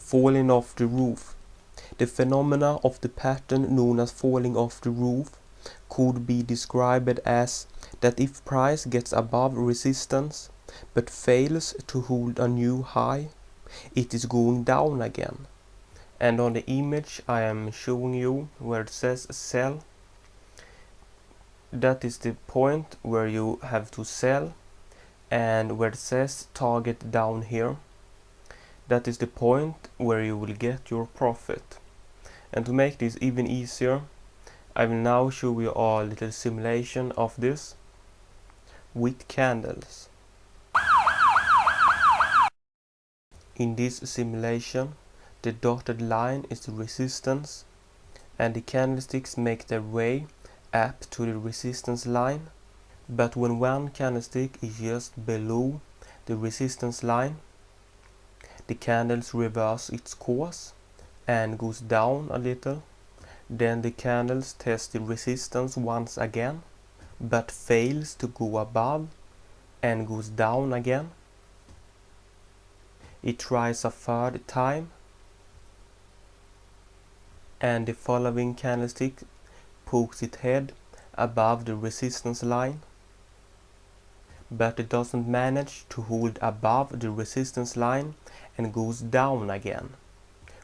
Falling off the roof. The phenomena of the pattern known as falling off the roof could be described as that if price gets above resistance but fails to hold a new high, it is going down again. And on the image I am showing you where it says sell, that is the point where you have to sell, and where it says target down here, that is the point where you will get your profit. And to make this even easier, I will now show you a little simulation of this with candles. In this simulation, the dotted line is the resistance, and the candlesticks make their way up to the resistance line. But when one candlestick is just below the resistance line, the candles reverse its course and goes down a little. Then the candles test the resistance once again, but fails to go above and goes down again. It tries a third time, and the following candlestick pokes its head above the resistance line, but it doesn't manage to hold above the resistance line and goes down again.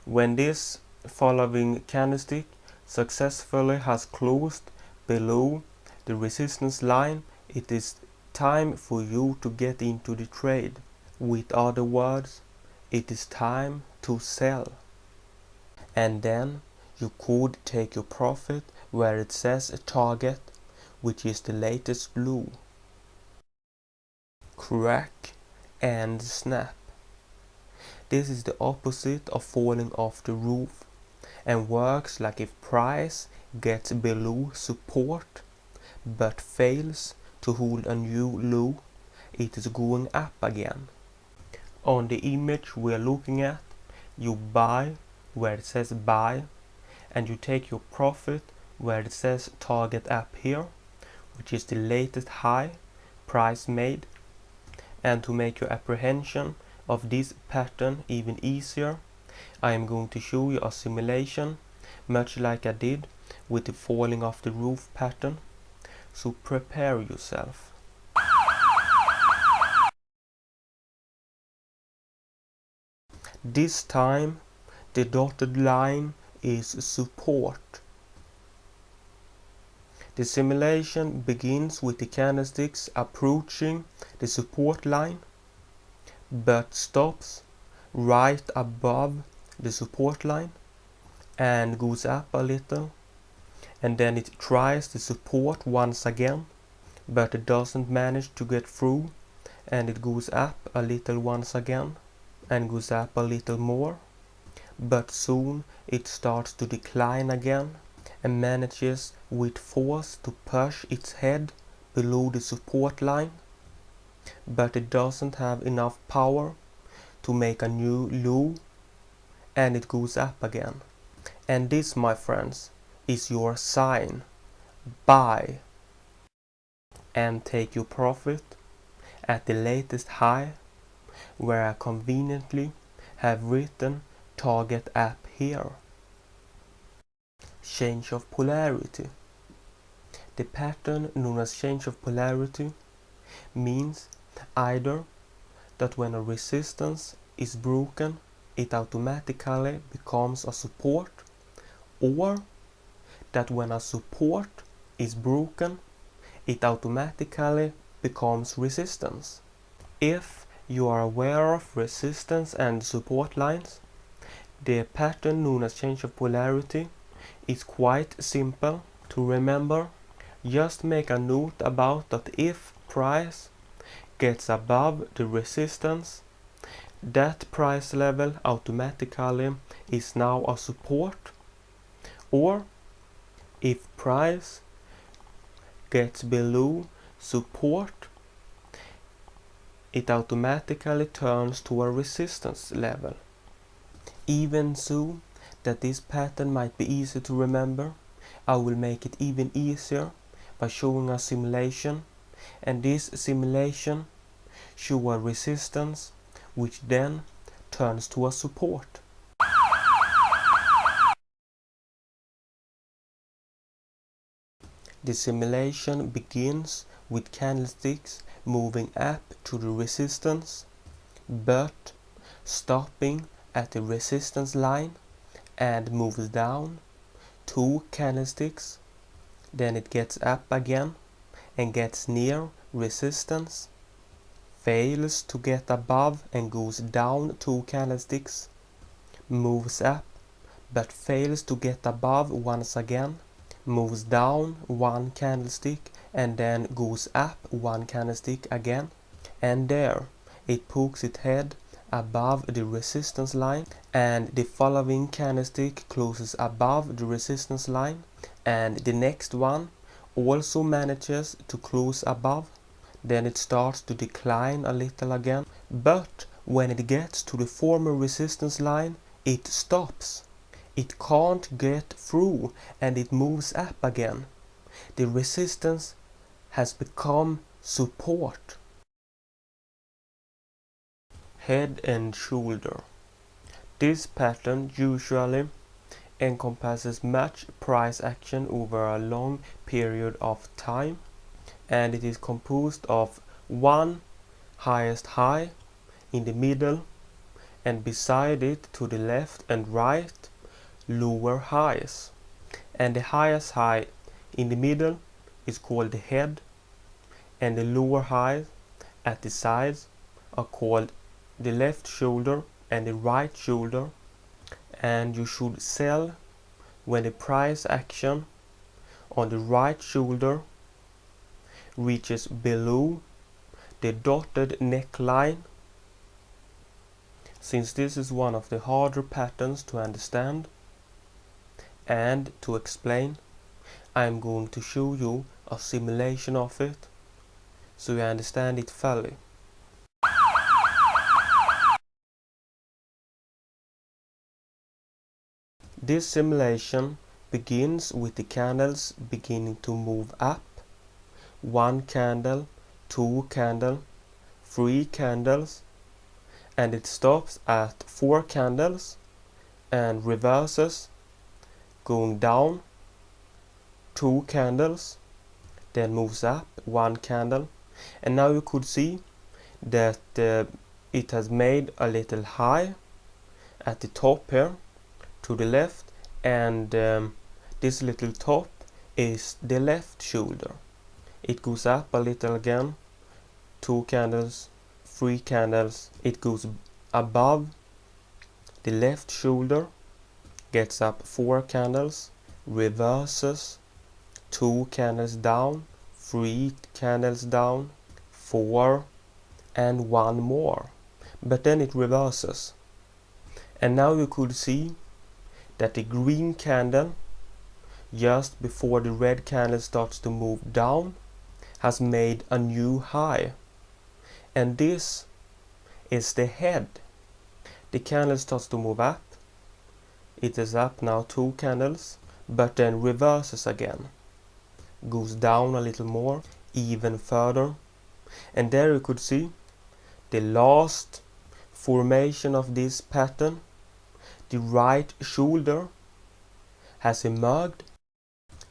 When this following candlestick successfully has closed below the resistance line, it is time for you to get into the trade. With other words, it is time to sell. And then you could take your profit where it says a target, which is the latest blue. Crack and snap. This is the opposite of falling off the roof, and works like if price gets below support but fails to hold a new low, it is going up again. On the image we are looking at, you buy where it says buy, and you take your profit where it says target up here, which is the latest high price made. And to make your apprehension of this pattern even easier, I am going to show you a simulation much like I did with the falling off the roof pattern. So prepare yourself. This time the dotted line is support. The simulation begins with the candlesticks approaching the support line, but stops right above the support line and goes up a little, and then it tries the support once again, but it doesn't manage to get through, and it goes up a little once again and goes up a little more, but soon it starts to decline again and manages with force to push its head below the support line, but it doesn't have enough power to make a new low, and it goes up again. And this, my friends, is your sign. Buy and take your profit at the latest high, where I conveniently have written target up here. Change of polarity. The pattern known as change of polarity means either that when a resistance is broken, it automatically becomes a support, or that when a support is broken, it automatically becomes resistance. If you are aware of resistance and support lines, the pattern known as change of polarity is quite simple to remember. Just make a note about that if price gets above the resistance, that price level automatically is now a support, or if price gets below support, it automatically turns to a resistance level. Even so that this pattern might be easy to remember, I will make it even easier by showing a simulation, and this simulation shows a resistance which then turns to a support. The simulation begins with candlesticks moving up to the resistance, but stopping at the resistance line and moves down 2 candlesticks, then it gets up again and gets near resistance, fails to get above and goes down 2 candlesticks, moves up but fails to get above once again, moves down 1 candlestick and then goes up 1 candlestick again, and there it pokes its head above the resistance line, and the following candlestick closes above the resistance line, and the next one also manages to close above. Then it starts to decline a little again, but when it gets to the former resistance line, it stops. It can't get through and it moves up again. The resistance has become support. Head and shoulder. This pattern usually encompasses much price action over a long period of time, and it is composed of one highest high in the middle, and beside it to the left and right lower highs, and the highest high in the middle is called the head, and the lower highs at the sides are called the left shoulder and the right shoulder. And you should sell when the price action on the right shoulder reaches below the dotted neckline. Since this is one of the harder patterns to understand and to explain, I am going to show you a simulation of it so you understand it fully. This simulation begins with the candles beginning to move up. 1 candle, 2 candles, 3 candles, and it stops at 4 candles and reverses, going down 2 candles, then moves up 1 candle, and now you could see that it has made a little high at the top here to the left, and this little top is the left shoulder. It goes up a little again, 2 candles, 3 candles, it goes above the left shoulder, gets up 4 candles, reverses, 2 candles down, 3 candles down, 4, and 1 more, but then it reverses. And now you could see that the green candle just before the red candle starts to move down has made a new high, and this is the head. The candle starts to move up, it is up now 2 candles, but then reverses again, goes down a little more, even further, and there you could see the last formation of this pattern. The right shoulder has emerged,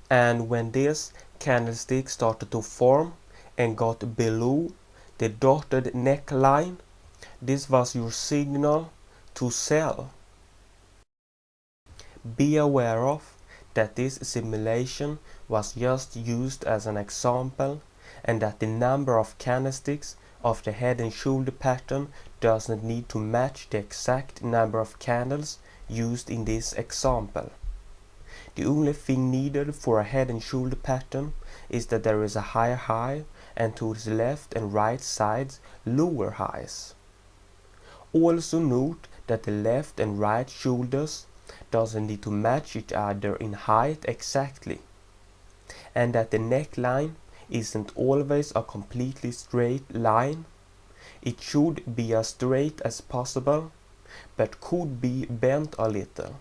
and when this candlestick started to form and got below the dotted neckline, this was your signal to sell. Be aware of that this simulation was just used as an example, and that the number of candlesticks of the head and shoulder pattern doesn't need to match the exact number of candles used in this example. The only thing needed for a head and shoulder pattern is that there is a higher high and to the left and right sides lower highs. Also note that the left and right shoulders doesn't need to match each other in height exactly, and that the neckline isn't always a completely straight line. It should be as straight as possible, but could be bent a little.